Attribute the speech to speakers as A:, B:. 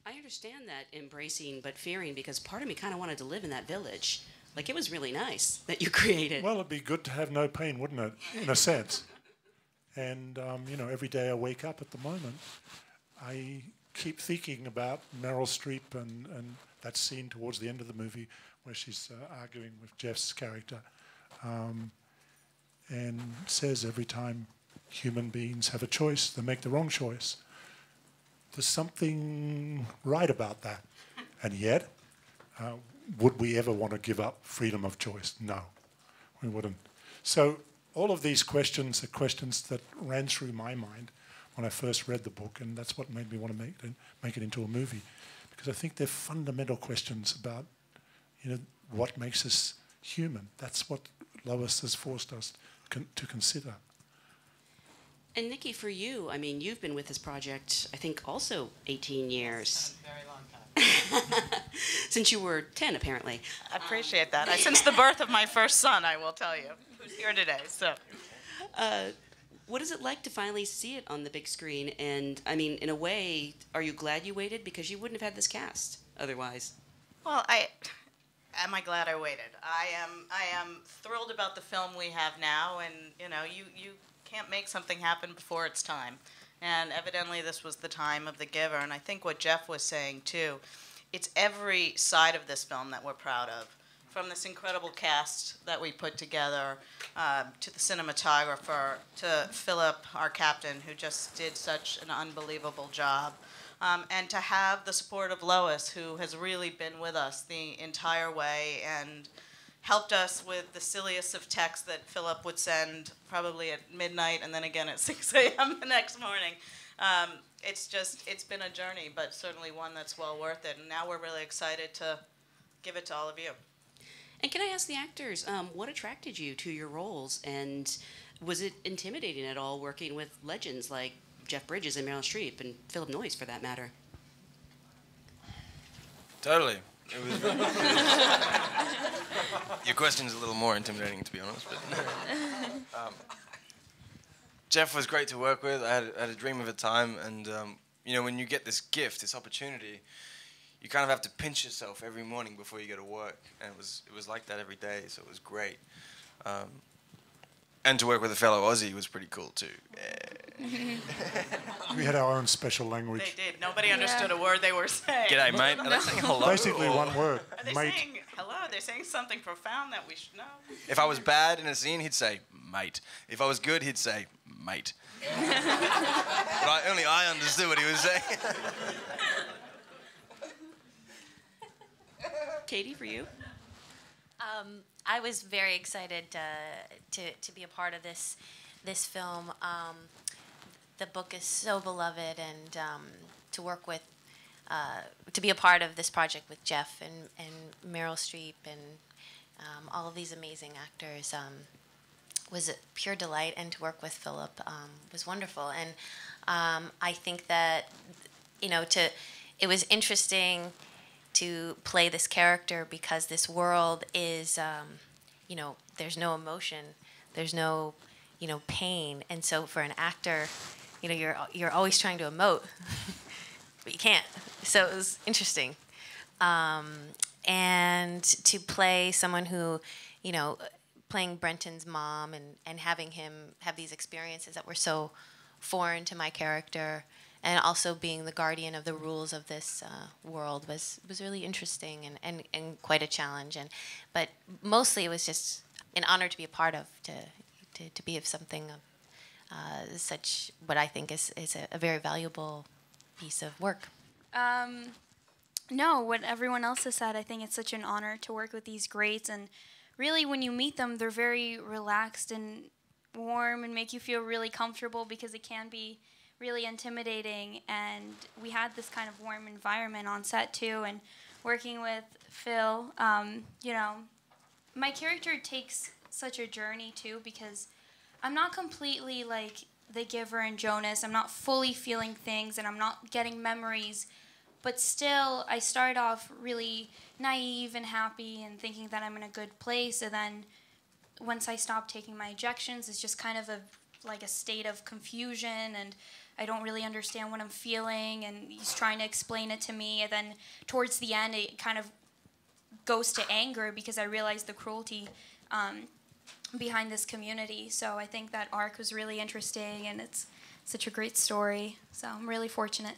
A: I understand that embracing but fearing because part of me kind of wanted to live in that village. Like, it was really nice that you created.
B: Well, it'd be good to have no pain, wouldn't it, in a sense? And, every day I wake up at the moment, I keep thinking about Meryl Streep and that scene towards the end of the movie where she's arguing with Jeff's character and says every time human beings have a choice, they make the wrong choice. There's something right about that. And yet, would we ever want to give up freedom of choice? No, we wouldn't. So all of these questions are questions that ran through my mind when I first read the book, and that's what made me want to make it into a movie, because I think they're fundamental questions about, what makes us human. That's what Lois has forced us to consider.
A: And Nikki, for you, I mean, you've been with this project, I think, also 18 years.
C: A very long time.
A: Since you were 10, apparently.
C: I appreciate that. Since the birth of my first son, I will tell you, who's here today. So,
A: what is it like to finally see it on the big screen? And, I mean, in a way, are you glad you waited? Because you wouldn't have had this cast otherwise.
C: well, am I glad I waited? I am thrilled about the film we have now, and you can't make something happen before it's time. And evidently this was the time of The Giver. And I think what Jeff was saying too, it's every side of this film that we're proud of. From this incredible cast that we put together, to the cinematographer, to Philip, our captain, who just did such an unbelievable job. And to have the support of Lois, who has really been with us the entire way and helped us with the silliest of texts that Philip would send probably at midnight and then again at 6 a.m. the next morning. It's been a journey, but certainly one that's well worth it. And now we're really excited to give it to all of you.
A: And can I ask the actors, what attracted you to your roles? And was it intimidating at all working with legends like Jeff Bridges and Meryl Streep and Philip Noyce, for that matter?
D: Totally. It was your question's a little more intimidating, to be honest. But Jeff was great to work with. I had a dream of a time, and when you get this gift, this opportunity, you kind of have to pinch yourself every morning before you go to work, and it was like that every day. So it was great. And to work with a fellow Aussie was pretty cool too.
B: We had our own special language.
C: They did. Nobody understood a word they were saying.
D: G'day, mate. Are they saying hello?
B: Basically one word,
C: Are they
B: mate.
C: saying hello? They're saying something profound that we should know.
D: If I was bad in a scene, he'd say, mate. If I was good, he'd say, mate. But only I understood what he was saying.
A: Katie, for you?
E: I was very excited to be a part of this film. The book is so beloved, and to work with, to be a part of this project with Jeff and Meryl Streep and all of these amazing actors was a pure delight, and to work with Philip was wonderful. And I think that it was interesting to play this character because this world is, there's no emotion, there's no, pain, and so for an actor, you're always trying to emote, but you can't. So it was interesting, and to play someone who, playing Brenton's mom and having him have these experiences that were so foreign to my character, and also being the guardian of the rules of this world was really interesting and quite a challenge. But mostly it was just an honor to be a part of, to be of something of such what I think is a very valuable piece of work.
F: No, what everyone else has said, I think it's such an honor to work with these greats. And really, when you meet them, they're very relaxed and warm and make you feel really comfortable, because it can be really intimidating, and we had this kind of warm environment on set too. And working with Phil, my character takes such a journey too, because I'm not completely like the Giver and Jonas. I'm not fully feeling things, and I'm not getting memories, but still I start off really naive and happy and thinking that I'm in a good place, and then once I stop taking my injections, it's just kind of a state of confusion and I don't really understand what I'm feeling, and he's trying to explain it to me. And then towards the end, it kind of goes to anger because I realize the cruelty behind this community. So I think that arc was really interesting, and it's such a great story. So I'm really fortunate.